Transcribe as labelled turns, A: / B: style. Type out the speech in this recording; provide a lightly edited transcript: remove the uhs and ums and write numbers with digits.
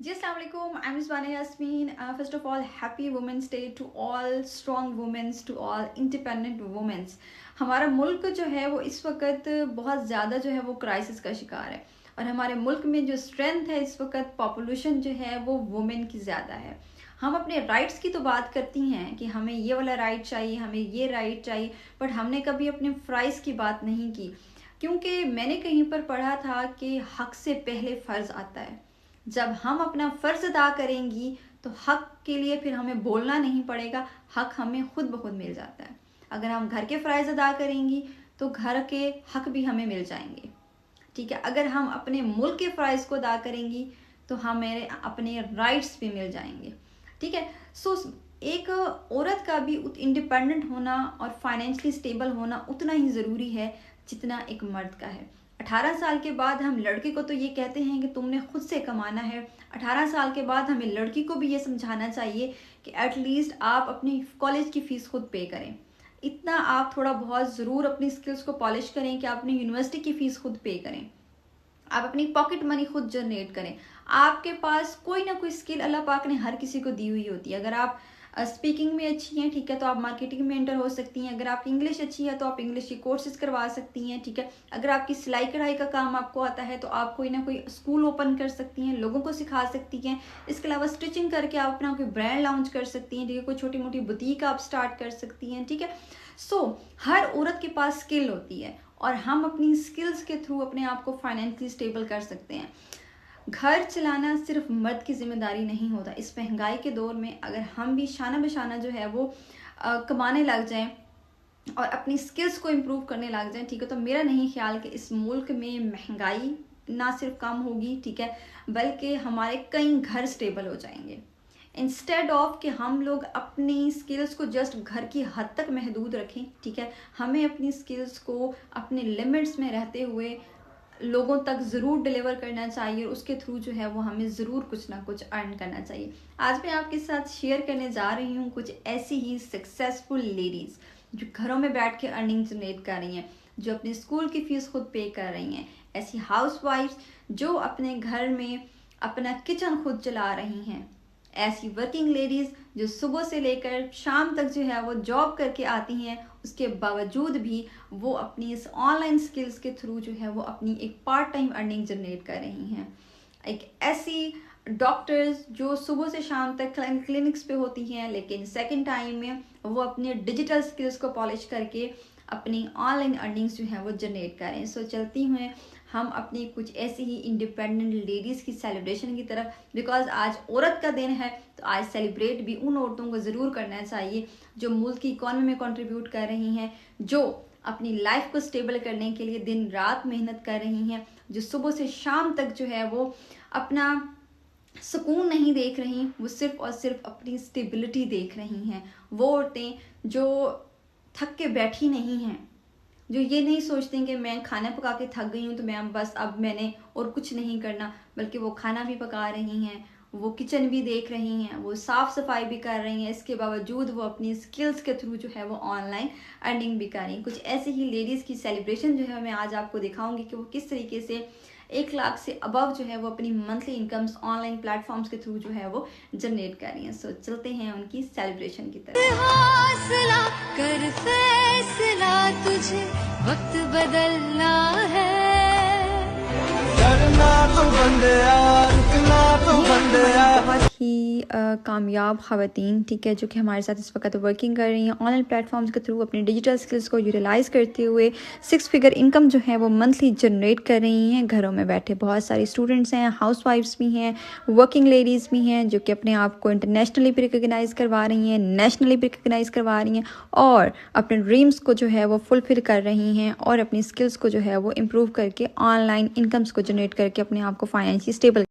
A: जी अस्सलाम वालेकुम, I am Zabana Yasmeen. First of all happy women's day to all strong women's, to all independent women's. हमारा मुल्क जो है वो इस वक्त बहुत ज़्यादा जो है वो क्राइसिस का शिकार है, और हमारे मुल्क में जो स्ट्रेंथ है इस वक्त, पॉपुलेशन जो है वो वुमेन की ज़्यादा है। हम अपने राइट्स की तो बात करती हैं कि हमें ये वाला राइट चाहिए, हमें ये राइट चाहिए, बट हमने कभी अपने फ्राइज़ की बात नहीं की, क्योंकि मैंने कहीं पर पढ़ा था कि हक से पहले फ़र्ज़ आता है। जब हम अपना फ़र्ज़ अदा करेंगी तो हक के लिए फिर हमें बोलना नहीं पड़ेगा, हक हमें खुद ब खुद मिल जाता है। अगर हम घर के फ़राइज़ अदा करेंगी तो घर के हक भी हमें मिल जाएंगे, ठीक है। अगर हम अपने मुल्क के फ़राइज़ को अदा करेंगी तो हमें अपने राइट्स भी मिल जाएंगे, ठीक है। सो एक औरत का भी इंडिपेंडेंट होना और फाइनेंशियली स्टेबल होना उतना ही ज़रूरी है जितना एक मर्द का है। 18 साल के बाद हम लड़के को तो ये कहते हैं कि तुमने खुद से कमाना है। 18 साल के बाद हमें लड़की को भी ये समझाना चाहिए कि एटलीस्ट आप अपनी कॉलेज की फ़ीस खुद पे करें। इतना आप थोड़ा बहुत ज़रूर अपनी स्किल्स को पॉलिश करें कि आप अपनी यूनिवर्सिटी की फ़ीस खुद पे करें, आप अपनी पॉकेट मनी खुद जनरेट करें। आपके पास कोई ना कोई स्किल अल्लाह पाक ने हर किसी को दी हुई होती है। अगर आप स्पीकिंग में अच्छी हैं, ठीक है, तो आप मार्केटिंग में एंटर हो सकती हैं। अगर आपकी इंग्लिश अच्छी है तो आप इंग्लिश के कोर्सेज करवा सकती हैं, ठीक है। अगर आपकी सिलाई कढ़ाई का काम आपको आता है तो आप कोई ना कोई स्कूल ओपन कर सकती हैं, लोगों को सिखा सकती हैं। इसके अलावा स्टिचिंग करके आप अपना कोई ब्रांड लॉन्च कर सकती हैं, ठीक है। कोई छोटी मोटी बुटीक आप स्टार्ट कर सकती हैं, ठीक है। सो हर औरत के पास स्किल होती है और हम अपनी स्किल्स के थ्रू अपने आप को फाइनेंशियली स्टेबल कर सकते हैं। घर चलाना सिर्फ मर्द की जिम्मेदारी नहीं होता। इस महंगाई के दौर में अगर हम भी शाना बशाना जो है वो कमाने लग जाएं और अपनी स्किल्स को इम्प्रूव करने लग जाएं, ठीक है, तो मेरा नहीं ख्याल कि इस मुल्क में महंगाई ना सिर्फ कम होगी, ठीक है, बल्कि हमारे कई घर स्टेबल हो जाएंगे। इंस्टेड ऑफ कि हम लोग अपनी स्किल्स को जस्ट घर की हद तक महदूद रखें, ठीक है, हमें अपनी स्किल्स को अपने लिमिट्स में रहते हुए लोगों तक ज़रूर डिलीवर करना चाहिए, और उसके थ्रू जो है वो हमें ज़रूर कुछ ना कुछ अर्न करना चाहिए। आज मैं आपके साथ शेयर करने जा रही हूँ कुछ ऐसी ही सक्सेसफुल लेडीज़ जो घरों में बैठ के अर्निंग जनरेट कर रही हैं, जो अपने स्कूल की फ़ीस खुद पे कर रही हैं। ऐसी हाउसवाइफ्स जो अपने घर में अपना किचन खुद चला रही हैं। ऐसी वर्किंग लेडीज़ जो सुबह से लेकर शाम तक जो है वो जॉब करके आती हैं, उसके बावजूद भी वो अपनी इस ऑनलाइन स्किल्स के थ्रू जो है वो अपनी एक पार्ट टाइम अर्निंग जनरेट कर रही हैं। एक ऐसी डॉक्टर्स जो सुबह से शाम तक क्लिनिक्स पे होती हैं, लेकिन सेकंड टाइम में वो अपने डिजिटल स्किल्स को पॉलिश करके अपनी ऑनलाइन अर्निंग्स जो है वो जनरेट करें। सो चलती हुए हम अपनी कुछ ऐसी ही इंडिपेंडेंट लेडीज़ की सेलिब्रेशन की तरफ, बिकॉज आज औरत का दिन है तो आज सेलिब्रेट भी उन औरतों को ज़रूर करना चाहिए जो मुल्क की इकॉनमी में कंट्रीब्यूट कर रही हैं, जो अपनी लाइफ को स्टेबल करने के लिए दिन रात मेहनत कर रही हैं, जो सुबह से शाम तक जो है वो अपना सुकून नहीं देख रही, वो सिर्फ और सिर्फ अपनी स्टेबिलिटी देख रही हैं। वो औरतें जो थक के बैठी नहीं हैं, जो ये नहीं सोचते कि मैं खाना पका के थक गई हूँ तो मैं बस अब मैंने और कुछ नहीं करना, बल्कि वो खाना भी पका रही हैं, वो किचन भी देख रही हैं, वो साफ़ सफाई भी कर रही हैं। इसके बावजूद वो अपनी स्किल्स के थ्रू जो है वो ऑनलाइन अर्निंग भी कर रही हैं। कुछ ऐसे ही लेडीज़ की सेलिब्रेशन जो है मैं आज आपको दिखाऊंगी कि वो किस तरीके से 1 लाख से अबव जो है वो अपनी मंथली इनकम्स ऑनलाइन प्लेटफॉर्म्स के थ्रू जो है वो जनरेट कर रही हैं। सो चलते हैं उनकी सेलिब्रेशन की तरफ।
B: हौसला कर फैसला, तुझे वक्त बदलना है।
A: करना तो बंदया, रुकना तो बंदया। बहुत ही कामयाब ख़वातीन, ठीक है, जो कि हमारे साथ इस वक्त वर्किंग कर रही हैं ऑनलाइन प्लेटफॉर्म्स के थ्रू, अपनी डिजिटल स्किल्स को यूटिलाइज़ करते हुए 6 फिगर इनकम जो है वो मंथली जनरेट कर रही हैं घरों में बैठे। बहुत सारी स्टूडेंट्स हैं, हाउसवाइफ्स भी हैं, वर्किंग लेडीज़ भी हैं, जो कि अपने आप को इंटरनेशनली भी रिकगनाइज़ करवा रही हैं, नेशनली भी रिकगनाइज़ करवा रही हैं, और अपने ड्रीम्स को जो है वो फुलफिल कर रही हैं, और अपनी स्किल्स को जो है वो इम्प्रूव करके ऑनलाइन इनकम्स को जनरेट करके अपने आप को फाइनेंशियली स्टेबल